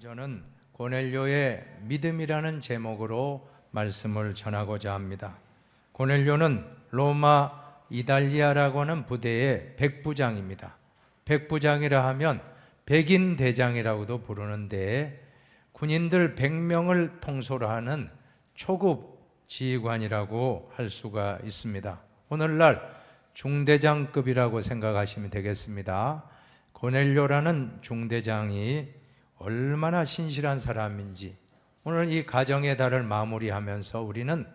저는 고넬료의 믿음이라는 제목으로 말씀을 전하고자 합니다. 고넬료는 로마 이달리아라고 하는 부대의 백부장입니다. 백부장이라 하면 백인 대장이라고도 부르는데 군인들 100명을 통솔 하는 초급 지휘관이라고 할 수가 있습니다. 오늘날 중대장급이라고 생각하시면 되겠습니다. 고넬료라는 중대장이 얼마나 신실한 사람인지 오늘 이 가정의 달을 마무리하면서 우리는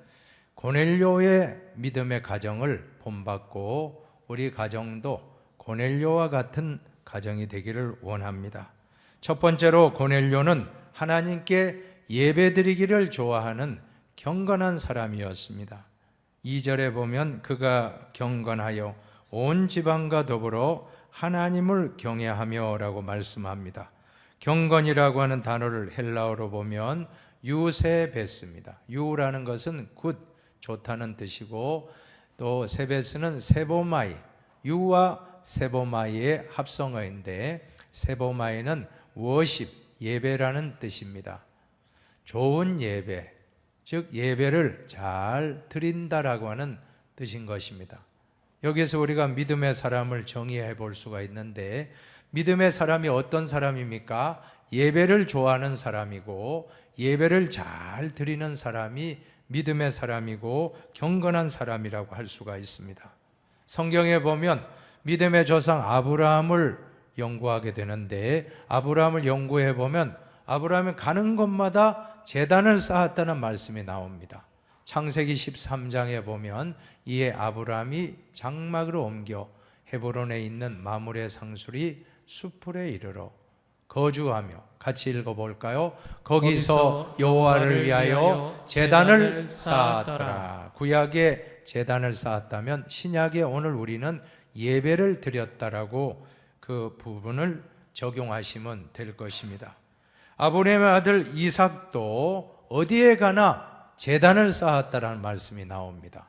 고넬료의 믿음의 가정을 본받고 우리 가정도 고넬료와 같은 가정이 되기를 원합니다. 첫 번째로 고넬료는 하나님께 예배드리기를 좋아하는 경건한 사람이었습니다. 2절에 보면 그가 경건하여 온 지방과 더불어 하나님을 경외하며 라고 말씀합니다. 경건이라고 하는 단어를 헬라어로 보면 유세베스입니다. 유라는 것은 굿, 좋다는 뜻이고 또 세베스는 세보마이, 유와 세보마이의 합성어인데 세보마이는 워십, 예배라는 뜻입니다. 좋은 예배, 즉 예배를 잘 드린다라고 하는 뜻인 것입니다. 여기서 우리가 믿음의 사람을 정의해 볼 수가 있는데 믿음의 사람이 어떤 사람입니까? 예배를 좋아하는 사람이고 예배를 잘 드리는 사람이 믿음의 사람이고 경건한 사람이라고 할 수가 있습니다. 성경에 보면 믿음의 조상 아브라함을 연구하게 되는데 아브라함을 연구해 보면 아브라함이 가는 곳마다 제단을 쌓았다는 말씀이 나옵니다. 창세기 13장에 보면 이에 아브라함이 장막으로 옮겨 헤브론에 있는 마므레 상수리 수풀에 이르러 거주하며 같이 읽어볼까요? 거기서 여호와를 위하여 제단을 쌓았더라. 구약에 제단을 쌓았다면 신약에 오늘 우리는 예배를 드렸다라고 그 부분을 적용하시면 될 것입니다. 아브라함의 아들 이삭도 어디에 가나 제단을 쌓았다라는 말씀이 나옵니다.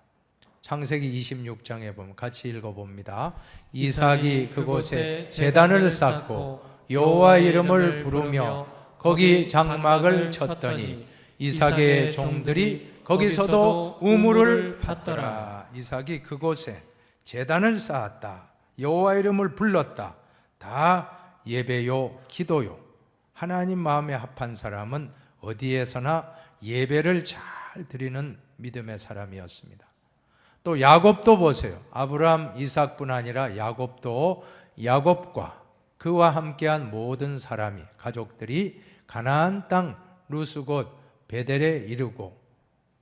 창세기 26장에 보면 같이 읽어봅니다. 이삭이 그곳에 제단을 쌓고 여호와 이름을 부르며 거기 장막을 쳤더니 이삭의 종들이 거기서도 우물을 팠더라. 이삭이 그곳에 제단을 쌓았다. 여호와 이름을 불렀다. 다 예배요 기도요. 하나님 마음에 합한 사람은 어디에서나 예배를 잘 드리는 믿음의 사람이었습니다. 또 야곱도 보세요. 아브라함, 이삭뿐 아니라 야곱과 그와 함께한 모든 사람이 가족들이 가나안 땅 루스 곧 베델에 이르고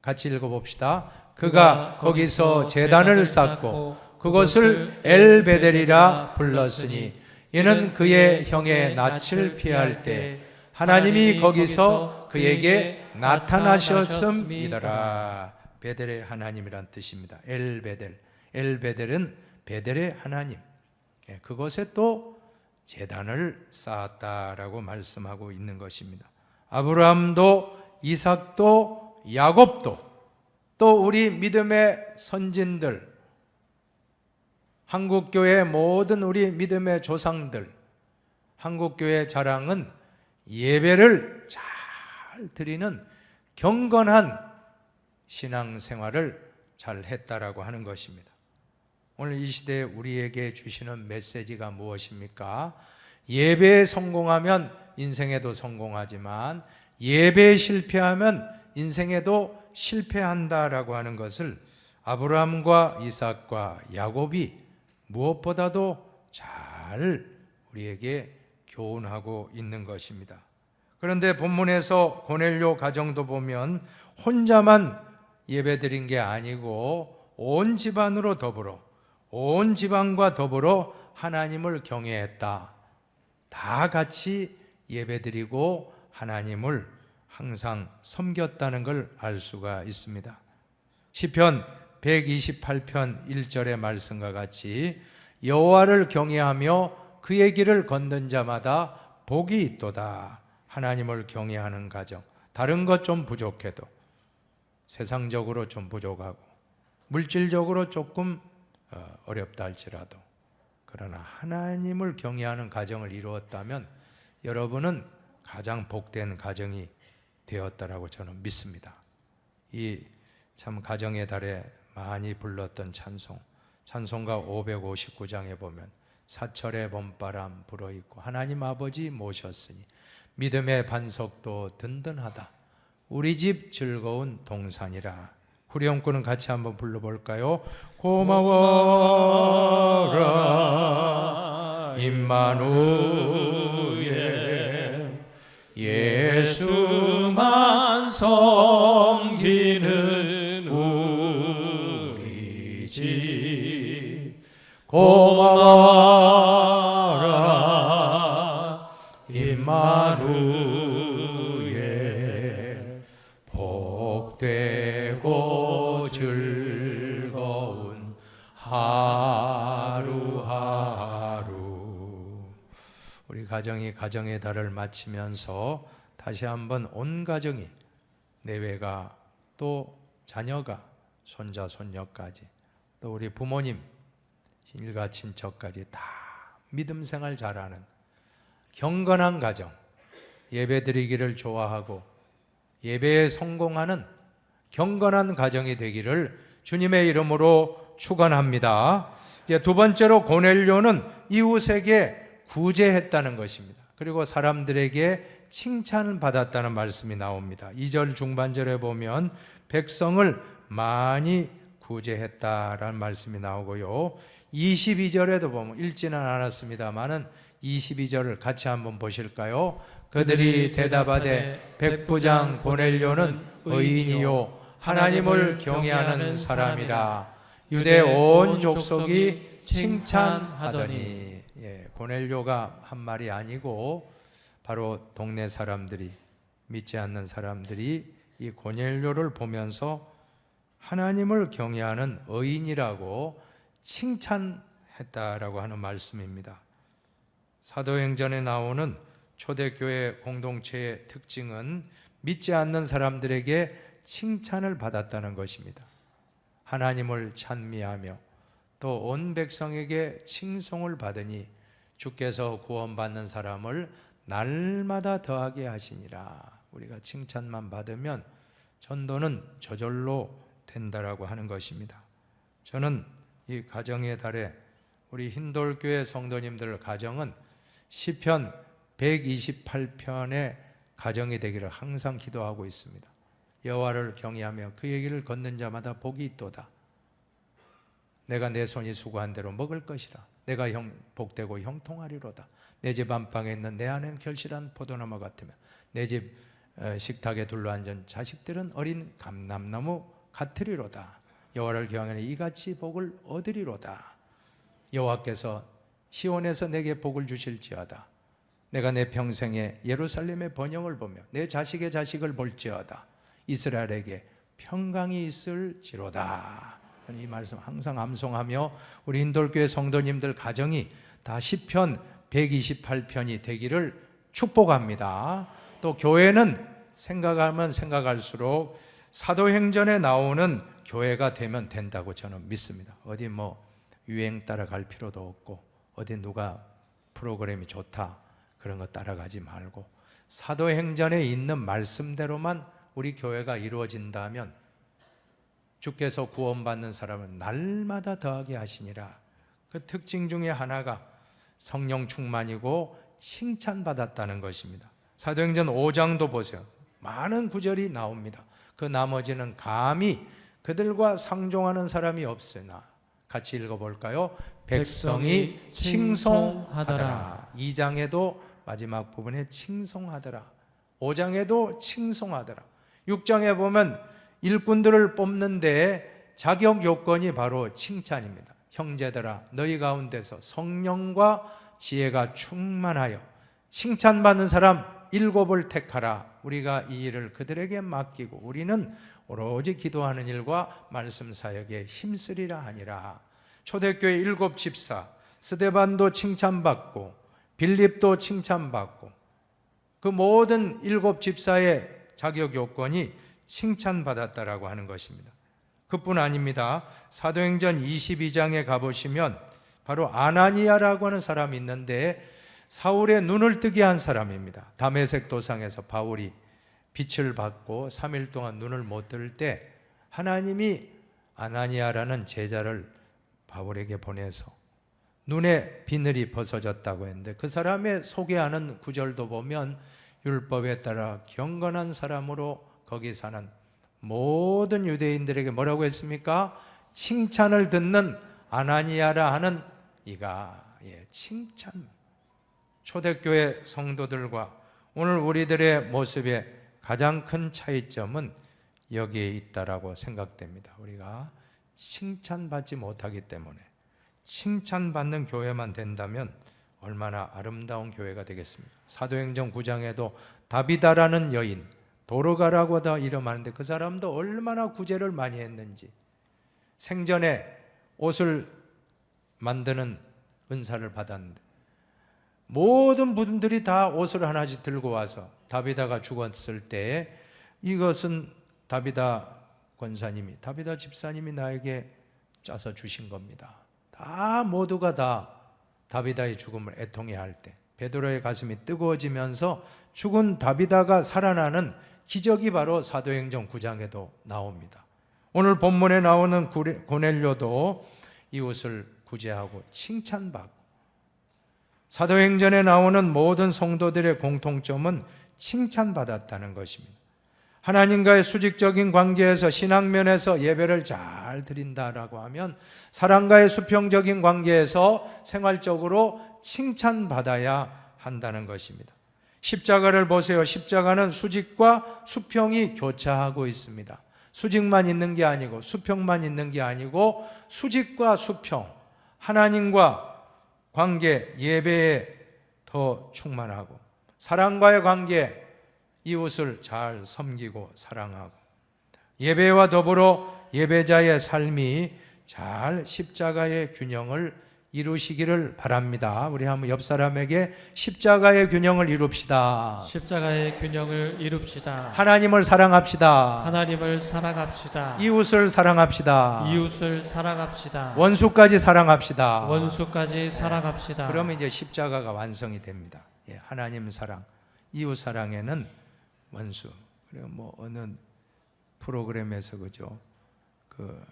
같이 읽어봅시다. 그가 거기서 제단을 쌓고 그것을 엘베델이라 불렀으니 이는 그의 형의 낯을 피할 때 하나님이 거기서 그에게 나타나셨음이더라. 베델의 하나님이란 뜻입니다. 엘베델. 엘베델은 베델의 하나님. 그것에 또 제단을 쌓았다라고 말씀하고 있는 것입니다. 아브라함도 이삭도 야곱도 또 우리 믿음의 선진들, 한국교회 모든 우리 믿음의 조상들, 한국교회 자랑은 예배를 잘 드리는 경건한 신앙생활을 잘 했다라고 하는 것입니다. 오늘 이 시대에 우리에게 주시는 메시지가 무엇입니까? 예배에 성공하면 인생에도 성공하지만 예배에 실패하면 인생에도 실패한다라고 하는 것을 아브라함과 이삭과 야곱이 무엇보다도 잘 우리에게 교훈하고 있는 것입니다. 그런데 본문에서 고넬료 가정도 보면 혼자만 예배드린 게 아니고 온 집안으로 더불어 온 집안과 더불어 하나님을 경외했다. 다 같이 예배드리고 하나님을 항상 섬겼다는 걸 알 수가 있습니다. 시편 128편 1절의 말씀과 같이 여호와를 경외하며 그의 길을 걷는 자마다 복이 있도다. 하나님을 경외하는 가정, 다른 것 좀 부족해도 세상적으로 좀 부족하고 물질적으로 조금 어렵다 할지라도 그러나 하나님을 경외하는 가정을 이루었다면 여러분은 가장 복된 가정이 되었다라고 저는 믿습니다. 이 참 가정의 달에 많이 불렀던 찬송가 559장에 보면 사철의 봄바람 불어있고 하나님 아버지 모셨으니 믿음의 반석도 든든하다. 우리 집 즐거운 동산이라. 후렴구는 같이 한번 불러볼까요? 고마워라 임마누엘 예수만 섬기는 우리 집 고마워라 임마누엘 복되고 즐거운 하루하루. 우리 가정이 가정의 달을 마치면서 다시 한번 온 가정이, 내외가 또 자녀가 손자 손녀까지 또 우리 부모님 일가 친척까지 다 믿음 생활 잘하는 경건한 가정, 예배드리기를 좋아하고 예배에 성공하는 경건한 가정이 되기를 주님의 이름으로 축원합니다. 이제 두 번째로 고넬료는 이웃에게 구제했다는 것입니다. 그리고 사람들에게 칭찬을 받았다는 말씀이 나옵니다. 2절 중반절에 보면 백성을 많이 구제했다라는 말씀이 나오고요. 22절에도 보면 읽지는 않았습니다만은 22절을 같이 한번 보실까요? 그들이 대답하되 백부장 고넬료는 의인이요 하나님을 경외하는 사람이라 유대 온 족속이 칭찬하더니. 고넬료가 한 말이 아니고 바로 동네 사람들이, 믿지 않는 사람들이 이 고넬료를 보면서 하나님을 경외하는 의인이라고 칭찬했다라고 하는 말씀입니다. 사도행전에 나오는 초대교회 공동체의 특징은 믿지 않는 사람들에게 칭찬을 받았다는 것입니다. 하나님을 찬미하며 또 온 백성에게 칭송을 받으니 주께서 구원받는 사람을 날마다 더하게 하시니라. 우리가 칭찬만 받으면 전도는 저절로 된다라고 하는 것입니다. 저는 이 가정의 달에 우리 흰돌교회 성도님들 가정은 시편 128편의 가정이 되기를 항상 기도하고 있습니다. 여호와를 경외하며 그의 길을 걷는 자마다 복이 있도다. 내가 내 손이 수고한 대로 먹을 것이라. 내가 복되고 형통하리로다. 내 집 안방에 있는 내 아내는 결실한 포도나무 같으며 내 집 식탁에 둘러앉은 자식들은 어린 감람나무 같으리로다. 여호와를 경외하니 이같이 복을 얻으리로다. 여호와께서 시온에서 내게 복을 주실지어다. 내가 내 평생에 예루살렘의 번영을 보며 내 자식의 자식을 볼지어다. 이스라엘에게 평강이 있을지로다. 이 말씀 항상 암송하며 우리 인돌교회 성도님들 가정이 다 시편 128편이 되기를 축복합니다. 또 교회는 생각하면 생각할수록 사도행전에 나오는 교회가 되면 된다고 저는 믿습니다. 어디 유행 따라갈 필요도 없고 어디 누가 프로그램이 좋다 그런 거 따라가지 말고 사도행전에 있는 말씀대로만 우리 교회가 이루어진다면 주께서 구원받는 사람을 날마다 더하게 하시니라. 그 특징 중에 하나가 성령 충만이고 칭찬받았다는 것입니다. 사도행전 5장도 보세요. 많은 구절이 나옵니다. 그 나머지는 감히 그들과 상종하는 사람이 없으나 같이 읽어볼까요? 백성이 칭송하더라. 2장에도 마지막 부분에 칭송하더라. 5장에도 칭송하더라. 6장에 보면 일꾼들을 뽑는데 자격 요건이 바로 칭찬입니다. 형제들아 너희 가운데서 성령과 지혜가 충만하여 칭찬받는 사람 7을 택하라. 우리가 이 일을 그들에게 맡기고 우리는 오로지 기도하는 일과 말씀 사역에 힘쓰리라 하니라. 초대교회 7 집사 스데반도 칭찬받고 빌립도 칭찬받고 그 모든 7 집사의 자격 요건이 칭찬받았다라고 하는 것입니다. 그뿐 아닙니다. 사도행전 22장에 가보시면 바로 아나니아라고 하는 사람이 있는데 사울의 눈을 뜨게 한 사람입니다. 다메섹 도상에서 바울이 빛을 받고 3일 동안 눈을 못 뜰 때 하나님이 아나니아라는 제자를 바울에게 보내서 눈에 비늘이 벗어졌다고 했는데, 그 사람의 소개하는 구절도 보면 율법에 따라 경건한 사람으로 거기 사는 모든 유대인들에게 뭐라고 했습니까? 칭찬을 듣는 아나니아라 하는 이가, 칭찬. 초대교회 성도들과 오늘 우리들의 모습의 가장 큰 차이점은 여기에 있다라고 생각됩니다. 우리가 칭찬받지 못하기 때문에, 칭찬받는 교회만 된다면 얼마나 아름다운 교회가 되겠습니까? 사도행전 9장에도 다비다라는 여인, 도르가라고 다 이름하는데 그 사람도 얼마나 구제를 많이 했는지, 생전에 옷을 만드는 은사를 받았는데 모든 분들이 다 옷을 하나씩 들고 와서 다비다가 죽었을 때 이것은 다비다 권사님이, 다비다 집사님이 나에게 짜서 주신 겁니다. 다 모두가 다 다비다의 죽음을 애통해할 때 베드로의 가슴이 뜨거워지면서 죽은 다비다가 살아나는 기적이 바로 사도행전 9장에도 나옵니다. 오늘 본문에 나오는 고넬료도 이웃을 구제하고 칭찬받고, 사도행전에 나오는 모든 성도들의 공통점은 칭찬받았다는 것입니다. 하나님과의 수직적인 관계에서, 신앙면에서 예배를 잘 드린다라고 하면 사랑과의 수평적인 관계에서 생활적으로 칭찬받아야 한다는 것입니다. 십자가를 보세요. 십자가는 수직과 수평이 교차하고 있습니다. 수직만 있는 게 아니고 수평만 있는 게 아니고 수직과 수평, 하나님과 관계, 예배에 더 충만하고, 사랑과의 관계, 이웃을 잘 섬기고 사랑하고, 예배와 더불어 예배자의 삶이 잘 십자가의 균형을 이루시기를 바랍니다. 우리 한번 옆 사람에게 십자가의 균형을 이룹시다. 십자가의 균형을 이룹시다. 하나님을 사랑합시다. 하나님을 사랑합시다. 이웃을 사랑합시다. 이웃을 사랑합시다. 원수까지 사랑합시다. 원수까지 사랑합시다. 그러면 이제 십자가가 완성이 됩니다. 하나님 사랑, 이웃 사랑에는 원수. 그리고 뭐 어느 프로그램에서 그죠, 그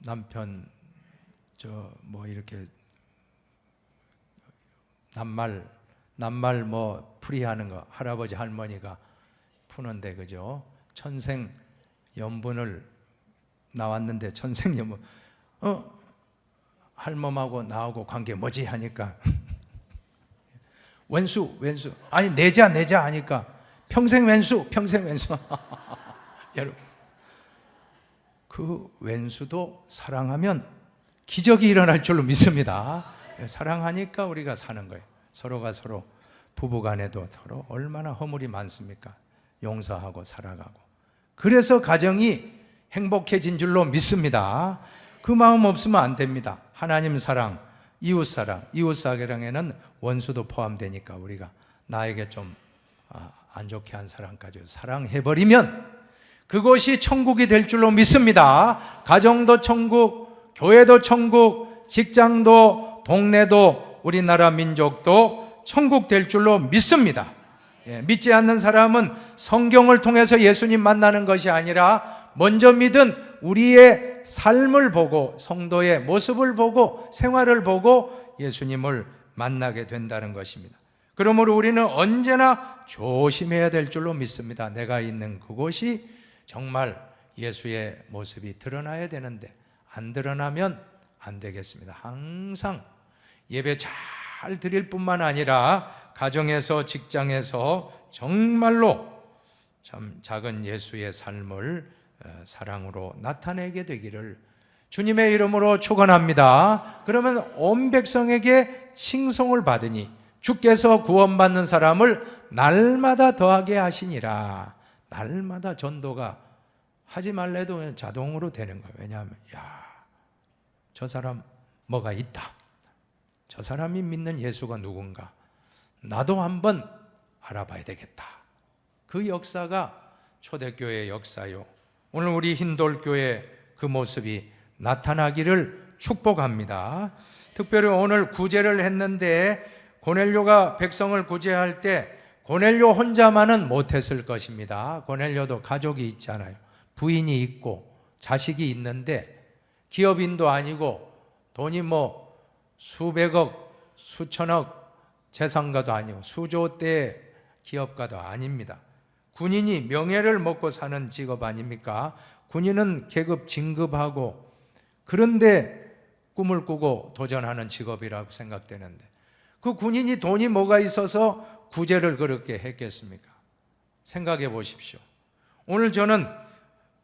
남편 뭐 이렇게 낱말 뭐 풀이하는 거 할아버지 할머니가 푸는데 그죠, 천생연분을 나왔는데 천생연분 할멈하고 나하고 관계 뭐지 하니까 왼수 아니 내자 하니까 평생 왼수 여러분, 그 왼수도 사랑하면 기적이 일어날 줄로 믿습니다. 사랑하니까 우리가 사는 거예요. 서로가 서로, 부부간에도 서로 얼마나 허물이 많습니까? 용서하고 살아가고, 그래서 가정이 행복해진 줄로 믿습니다. 그 마음 없으면 안 됩니다. 하나님 사랑, 이웃 사랑에는 원수도 포함되니까 우리가 나에게 좀 안 좋게 한 사람까지 사랑해버리면 그것이 천국이 될 줄로 믿습니다. 가정도 천국, 교회도 천국, 직장도, 동네도, 우리나라 민족도 천국 될 줄로 믿습니다. 믿지 않는 사람은 성경을 통해서 예수님 만나는 것이 아니라 먼저 믿은 우리의 삶을 보고, 성도의 모습을 보고, 생활을 보고 예수님을 만나게 된다는 것입니다. 그러므로 우리는 언제나 조심해야 될 줄로 믿습니다. 내가 있는 그곳이 정말 예수의 모습이 드러나야 되는데 안 드러나면 안 되겠습니다. 항상 예배 잘 드릴 뿐만 아니라 가정에서, 직장에서 정말로 참 작은 예수의 삶을 사랑으로 나타내게 되기를 주님의 이름으로 축원합니다. 그러면 온 백성에게 칭송을 받으니 주께서 구원받는 사람을 날마다 더하게 하시니라. 날마다 전도가 하지 말래도 자동으로 되는 거예요. 왜냐하면 저 사람 뭐가 있다, 저 사람이 믿는 예수가 누군가 나도 한번 알아봐야 되겠다. 그 역사가 초대교회의 역사요. 오늘 우리 흰돌교회 그 모습이 나타나기를 축복합니다. 특별히 오늘 구제를 했는데 고넬료가 백성을 구제할 때 고넬료 혼자만은 못했을 것입니다. 고넬료도 가족이 있잖아요. 부인이 있고 자식이 있는데 기업인도 아니고 돈이 뭐 수백억, 수천억 재산가도 아니고 수조대의 기업가도 아닙니다. 군인이 명예를 먹고 사는 직업 아닙니까? 군인은 계급 진급하고 그런데 꿈을 꾸고 도전하는 직업이라고 생각되는데 그 군인이 돈이 뭐가 있어서 구제를 그렇게 했겠습니까? 생각해 보십시오. 오늘 저는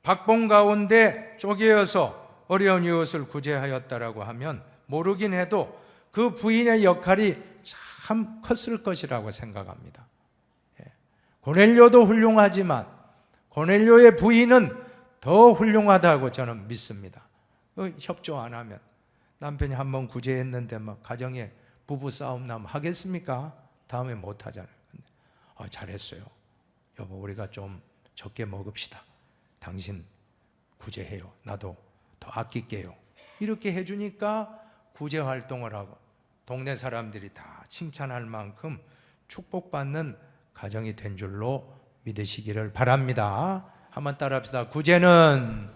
박봉 가운데 쪼개어서 어려운 이웃을 구제하였다라고 하면 모르긴 해도 그 부인의 역할이 참 컸을 것이라고 생각합니다. 고넬료도 훌륭하지만 고넬료의 부인은 더 훌륭하다고 저는 믿습니다. 협조 안 하면 남편이 한번 구제했는데 막 가정에 부부 싸움 나면 하겠습니까? 다음에 못 하잖아요. 잘했어요. 여보, 우리가 좀 적게 먹읍시다. 당신 구제해요. 나도 더 아낄게요. 이렇게 해주니까 구제 활동을 하고 동네 사람들이 다 칭찬할 만큼 축복받는 가정이 된 줄로 믿으시기를 바랍니다. 한번 따라합시다. 구제는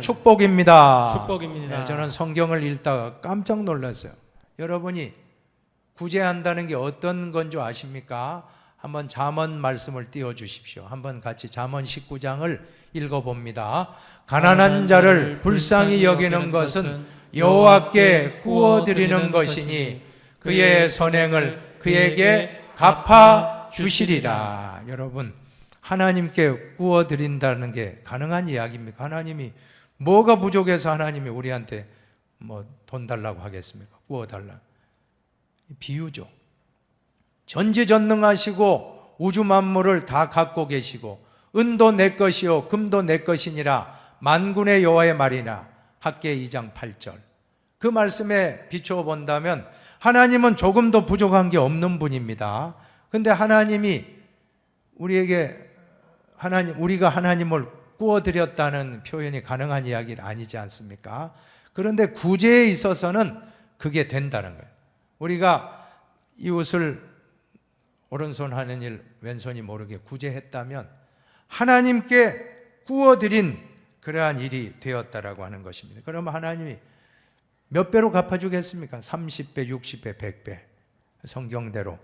축복입니다. 축복입니다. 네, 저는 성경을 읽다가 깜짝 놀랐어요. 여러분이 구제한다는 게 어떤 건 줄 아십니까? 한번 잠언 말씀을 띄워 주십시오. 한번 같이 잠언 19장을 읽어봅니다. 가난한 자를 불쌍히 여기는 것은 여호와께 구워드리는 것이니 그의 선행을 그에게 갚아 주시리라. 여러분, 하나님께 구워드린다는 게 가능한 이야기입니까? 하나님이 뭐가 부족해서 하나님이 우리한테 뭐 돈 달라고 하겠습니까? 구워달라. 비유죠. 전지전능하시고 우주 만물을 다 갖고 계시고 은도 내 것이요 금도 내 것이니라 만군의 여호와의 말이나 학개 2장 8절. 그 말씀에 비추어 본다면 하나님은 조금도 부족한 게 없는 분입니다. 근데 하나님이 우리가 하나님을 구워드렸다는 표현이 가능한 이야기는 아니지 않습니까? 그런데 구제에 있어서는 그게 된다는 거예요. 우리가 이웃을 오른손 하는 일 왼손이 모르게 구제했다면 하나님께 구워드린 그러한 일이 되었다라고 하는 것입니다. 그러면 하나님이 몇 배로 갚아주겠습니까? 30배, 60배, 100배 성경대로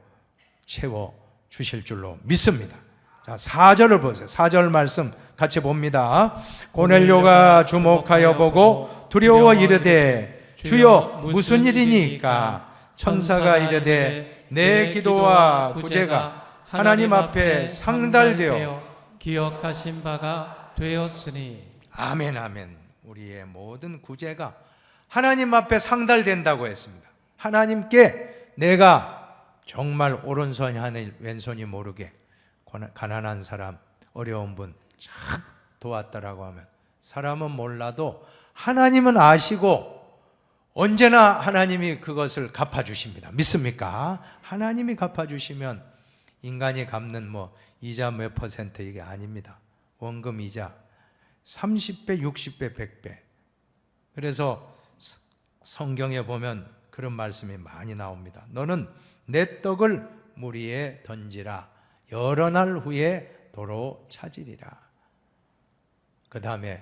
채워 주실 줄로 믿습니다. 자, 4절을 보세요. 4절 말씀 같이 봅니다. 고넬료가 주목하여 보고 두려워 이르되 주여 무슨 일이니까? 천사가 이르되 내 기도와 구제가 하나님 앞에 상달되어 기억하신 바가 되었으니. 아멘, 아멘. 우리의 모든 구제가 하나님 앞에 상달된다고 했습니다. 하나님께 내가 정말 오른손이 하늘 왼손이 모르게 가난한 사람, 어려운 분 쫙 도왔다라고 하면 사람은 몰라도 하나님은 아시고 언제나 하나님이 그것을 갚아주십니다. 믿습니까? 하나님이 갚아주시면 인간이 갚는 뭐 이자 몇 퍼센트 이게 아닙니다. 원금 이자 30배, 60배, 100배. 그래서 성경에 보면 그런 말씀이 많이 나옵니다. 너는 내 떡을 물 위에 던지라. 여러 날 후에 도로 찾으리라. 그 다음에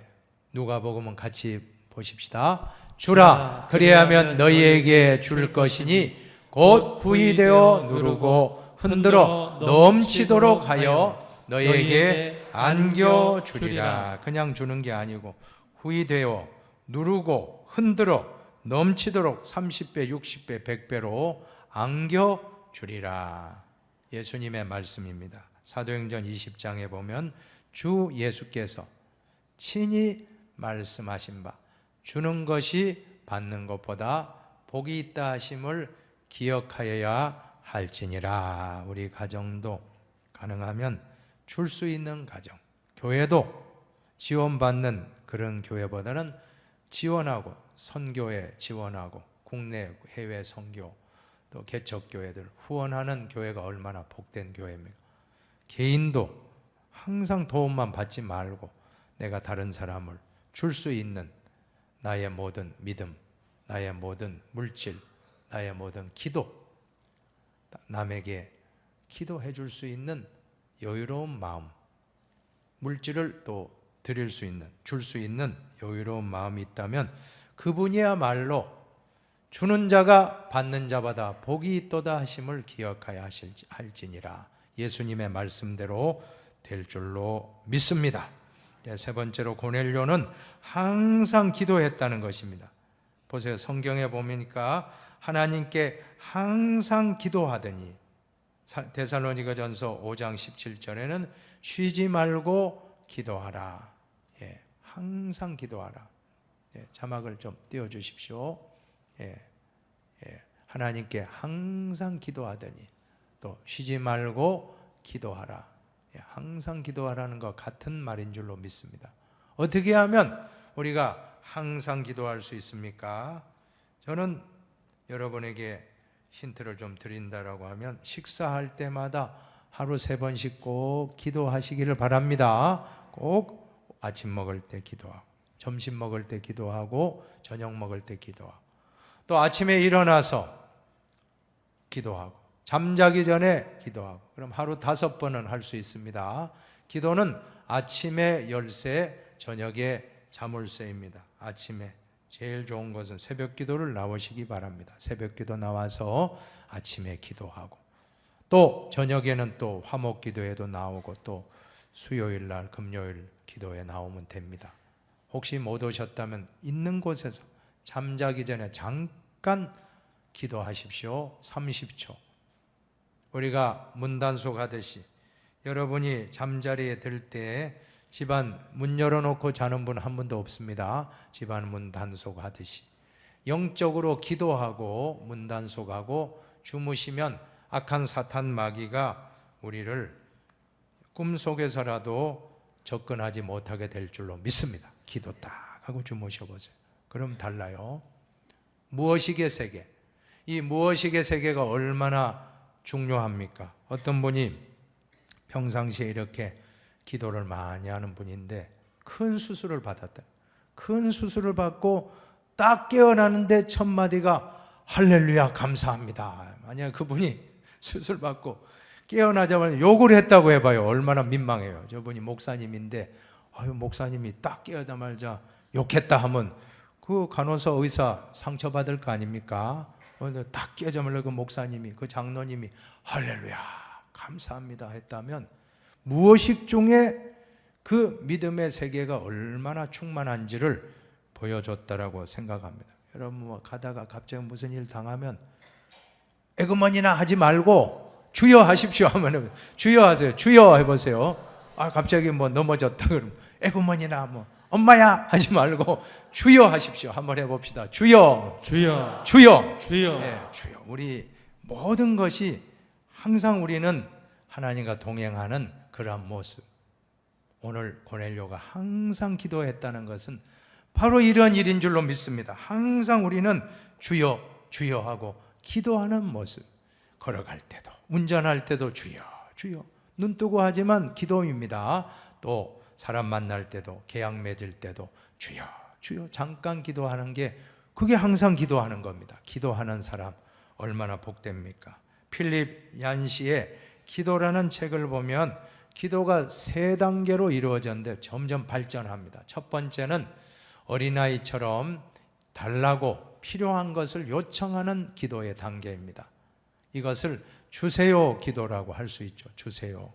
누가복음은 같이 보십시다. 주라, 그리하면 너희에게 줄 것이니 곧 후이되어 누르고 흔들어 넘치도록 하여 너희에게 안겨주리라. 그냥 주는 게 아니고 후이되어 누르고 흔들어 넘치도록 30배, 60배, 100배로 안겨주리라. 예수님의 말씀입니다. 사도행전 20장에 보면 주 예수께서 친히 말씀하신 바 주는 것이 받는 것보다 복이 있다 하심을 기억하여야 할지니라. 우리 가정도 가능하면 줄 수 있는 가정, 교회도 지원받는 그런 교회보다는 지원하고 선교에 지원하고 국내 해외 선교 또 개척교회들 후원하는 교회가 얼마나 복된 교회입니까? 개인도 항상 도움만 받지 말고 내가 다른 사람을 줄 수 있는 나의 모든 믿음, 나의 모든 물질, 나의 모든 기도 남에게 기도해 줄 수 있는 여유로운 마음, 물질을 또 드릴 수 있는, 줄 수 있는 여유로운 마음이 있다면 그분이야말로 주는 자가 받는 자보다 복이 있도다 하심을 기억하여 할지니라. 예수님의 말씀대로 될 줄로 믿습니다. 세 번째로 고넬료는 항상 기도했다는 것입니다. 보세요. 성경에 보니까 하나님께 항상 기도하더니, 데살로니가전서 5장 17절에는 쉬지 말고 기도하라. 항상 기도하라. 자막을 좀 띄워주십시오. 하나님께 항상 기도하더니 또 쉬지 말고 기도하라. 항상 기도하라는 것 같은 말인 줄로 믿습니다. 어떻게 하면 우리가 항상 기도할 수 있습니까? 저는 여러분에게 힌트를 좀 드린다라고 하면 식사할 때마다 하루 3번씩 꼭 기도하시기를 바랍니다. 꼭 아침 먹을 때 기도하고, 점심 먹을 때 기도하고, 저녁 먹을 때 기도하고, 또 아침에 일어나서 기도하고, 잠자기 전에 기도하고. 그럼 하루 5번은 할 수 있습니다. 기도는 아침에 열쇠, 저녁에 자물쇠입니다. 아침에 제일 좋은 것은 새벽 기도를 나오시기 바랍니다. 새벽 기도 나와서 아침에 기도하고, 또 저녁에는 또 화목 기도에도 나오고, 또 수요일 날 금요일 기도에 나오면 됩니다. 혹시 못 오셨다면 있는 곳에서 잠자기 전에 잠깐 기도하십시오. 30초. 우리가 문단속 하듯이 여러분이 잠자리에 들 때 집안 문 열어놓고 자는 분 한 분도 없습니다. 집안 문 단속하듯이 영적으로 기도하고 문 단속하고 주무시면 악한 사탄 마귀가 우리를 꿈속에서라도 접근하지 못하게 될 줄로 믿습니다. 기도 딱 하고 주무셔보세요. 그럼 달라요. 무엇이게 세계, 이 무엇이게 세계가 얼마나 중요합니까? 어떤 분이 평상시에 이렇게 기도를 많이 하는 분인데 큰 수술을 받았다. 큰 수술을 받고 딱 깨어나는데 첫 마디가 할렐루야 감사합니다. 만약 그분이 수술 받고 깨어나자마자 욕을 했다고 해봐요. 얼마나 민망해요. 저분이 목사님인데 목사님이 딱 깨어나자마자 욕했다 하면 그 간호사 의사 상처받을 거 아닙니까? 딱 깨어자마자 그 목사님이, 그 장로님이 할렐루야 감사합니다 했다면 무엇이 중에 그 믿음의 세계가 얼마나 충만한지를 보여줬다라고 생각합니다. 여러분 뭐 가다가 갑자기 무슨 일 당하면 에그머니나 하지 말고 주여 하십시오 하면 주여 하세요. 주여 해보세요. 갑자기 뭐 넘어졌다 그러면 에그머니나 뭐 엄마야 하지 말고 주여 하십시오. 한번 해봅시다. 주여, 주여, 주여, 주여. 네, 주여. 우리 모든 것이 항상 우리는 하나님과 동행하는 그러한 모습. 오늘 고넬료가 항상 기도했다는 것은 바로 이런 일인 줄로 믿습니다. 항상 우리는 주여, 주여 하고 기도하는 모습. 걸어갈 때도, 운전할 때도 주여, 주여. 눈 뜨고 하지만 기도입니다. 또 사람 만날 때도, 계약 맺을 때도 주여, 주여. 잠깐 기도하는 게 그게 항상 기도하는 겁니다. 기도하는 사람 얼마나 복됩니까? 필립 얀시의 기도라는 책을 보면 기도가 3단계로 이루어졌는데 점점 발전합니다. 첫 번째는 어린아이처럼 달라고 필요한 것을 요청하는 기도의 단계입니다. 이것을 주세요 기도라고 할 수 있죠. 주세요.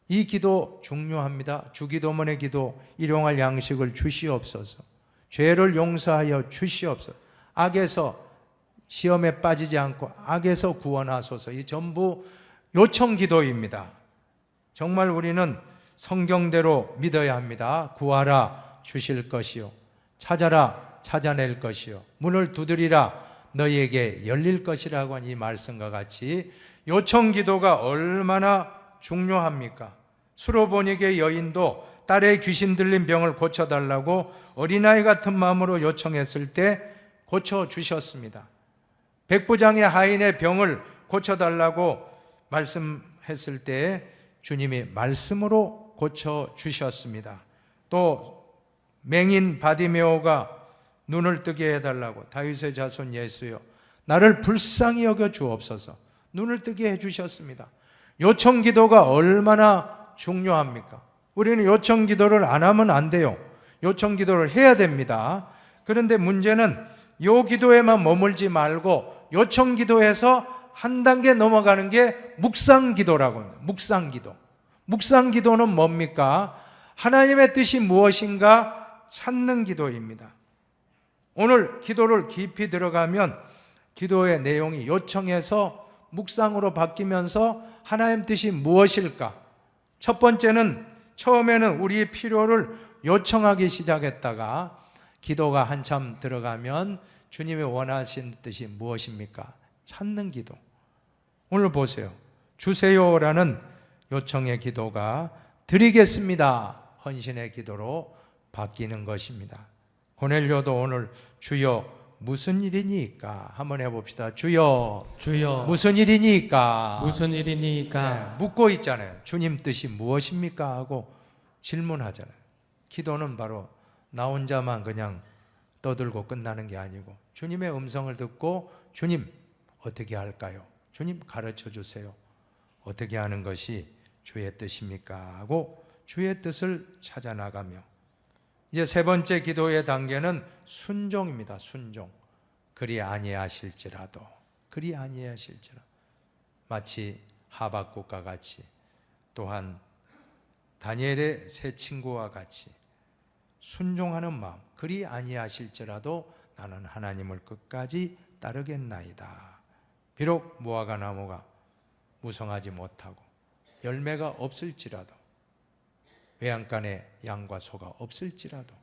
이 기도 중요합니다. 주기도문의 기도, 일용할 양식을 주시옵소서. 죄를 용서하여 주시옵소서. 악에서 시험에 빠지지 않고 악에서 구원하소서. 이 전부 요청 기도입니다. 정말 우리는 성경대로 믿어야 합니다. 구하라 주실 것이요, 찾아라 찾아낼 것이요, 문을 두드리라 너희에게 열릴 것이라고 한 이 말씀과 같이 요청 기도가 얼마나 중요합니까? 수로보니게 여인도 딸의 귀신 들린 병을 고쳐달라고 어린아이 같은 마음으로 요청했을 때 고쳐주셨습니다. 백부장의 하인의 병을 고쳐달라고 말씀했을 때 주님이 말씀으로 고쳐주셨습니다. 또 맹인 바디메오가 눈을 뜨게 해달라고 다윗의 자손 예수여 나를 불쌍히 여겨 주옵소서. 눈을 뜨게 해주셨습니다. 요청 기도가 얼마나 중요합니까? 우리는 요청 기도를 안 하면 안 돼요. 요청 기도를 해야 됩니다. 그런데 문제는 요 기도에만 머물지 말고 요청 기도에서 한 단계 넘어가는 게 묵상 기도라고 합니다. 묵상 기도. 묵상 기도는 뭡니까? 하나님의 뜻이 무엇인가 찾는 기도입니다. 오늘 기도를 깊이 들어가면 기도의 내용이 요청에서 묵상으로 바뀌면서 하나님 뜻이 무엇일까? 첫 번째는 처음에는 우리의 필요를 요청하기 시작했다가 기도가 한참 들어가면 주님이 원하신 뜻이 무엇입니까? 찾는 기도. 오늘 보세요. 주세요라는 요청의 기도가 드리겠습니다. 헌신의 기도로 바뀌는 것입니다. 고넬료도 오늘 주여 무슨 일이니까 한번 해봅시다. 주여 무슨 일이니까 무슨 일이니까 묻고 있잖아요. 주님 뜻이 무엇입니까? 하고 질문하잖아요. 기도는 바로 나 혼자만 그냥 떠들고 끝나는 게 아니고 주님의 음성을 듣고 주님 어떻게 할까요? 주님 가르쳐 주세요. 어떻게 하는 것이 주의 뜻입니까? 하고 주의 뜻을 찾아 나가며 이제 세 번째 기도의 단계는 순종입니다. 순종. 그리 아니하실지라도 마치 하박국과 같이 또한 다니엘의 세 친구와 같이 순종하는 마음. 그리 아니하실지라도 나는 하나님을 끝까지 따르겠나이다. 비록 무화과 나무가 무성하지 못하고 열매가 없을지라도 외양간에 양과 소가 없을지라도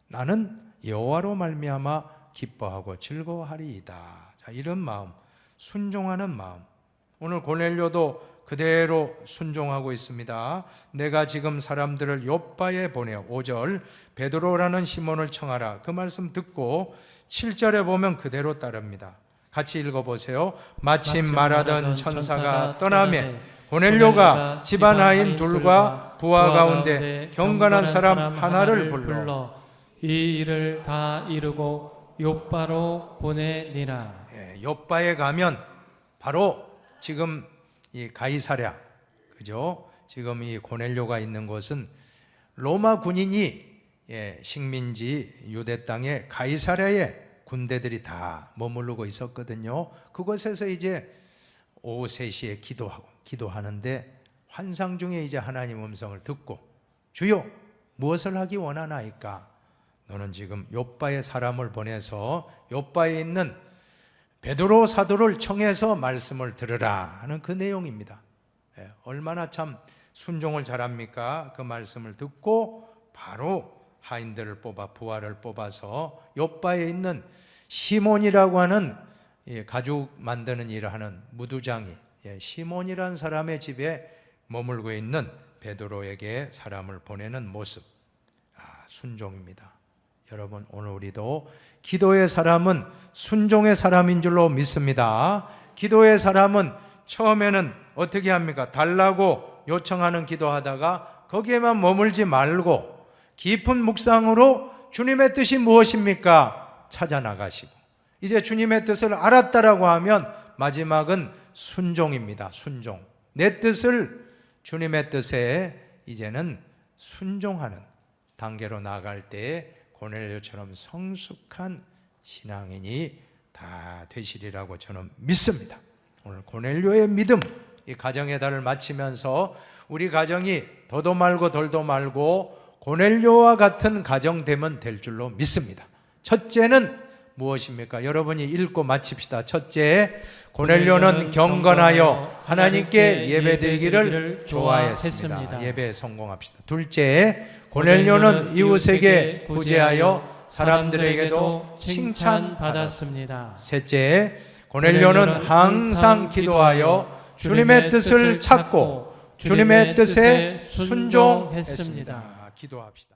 나는 여호와로 말미암아 기뻐하고 즐거워하리이다. 자, 이런 마음, 순종하는 마음. 오늘 고넬료도 그대로 순종하고 있습니다. 내가 지금 사람들을 욥바에 보내어 5절 베드로라는 시몬을 청하라. 그 말씀 듣고 7절에 보면 그대로 따릅니다. 같이 읽어보세요. 마침 말하던 천사가 떠나매 고넬료가 집안 하인 둘과 부하 가운데 경건한 사람 하나를 불러 이 일을 다 이루고 욥바로 보내니라. 욥바에 가면 바로 지금 이 가이사랴, 그죠? 지금 이 고넬료가 있는 곳은 로마 군인이 식민지 유대 땅에 가이사랴에 군대들이 다 머무르고 있었거든요. 그곳에서 이제 오후 3시에 기도하는데 환상 중에 이제 하나님 음성을 듣고 주여 무엇을 하기 원하나이까? 너는 지금 욥바에 사람을 보내서 욥바에 있는 베드로 사도를 청해서 말씀을 들으라 하는 그 내용입니다. 얼마나 참 순종을 잘합니까? 그 말씀을 듣고 바로 하인들을 부하를 뽑아서 욥바에 있는 시몬이라고 하는 가죽 만드는 일을 하는 무두장이 시몬이라는 사람의 집에 머물고 있는 베드로에게 사람을 보내는 모습, 순종입니다. 여러분, 오늘 우리도 기도의 사람은 순종의 사람인 줄로 믿습니다. 기도의 사람은 처음에는 어떻게 합니까? 달라고 요청하는 기도하다가 거기에만 머물지 말고 깊은 묵상으로 주님의 뜻이 무엇입니까? 찾아 나가시고 이제 주님의 뜻을 알았다라고 하면 마지막은 순종입니다. 순종. 내 뜻을 주님의 뜻에 이제는 순종하는 단계로 나갈 때 고넬료처럼 성숙한 신앙인이 다 되시리라고 저는 믿습니다. 오늘 고넬료의 믿음, 이 가정의 달을 마치면서 우리 가정이 더도 말고 덜도 말고 고넬료와 같은 가정 되면 될 줄로 믿습니다. 첫째는 무엇입니까? 여러분이 읽고 마칩시다. 첫째, 고넬료는 경건하여 하나님께 예배드리기를 좋아했습니다. 예배에 성공합시다. 둘째, 고넬료는 이웃에게 구제하여 사람들에게도 칭찬받았습니다. 셋째, 고넬료는 항상 기도하여 주님의 뜻을 찾고 주님의 뜻에 순종했습니다. 기도합시다.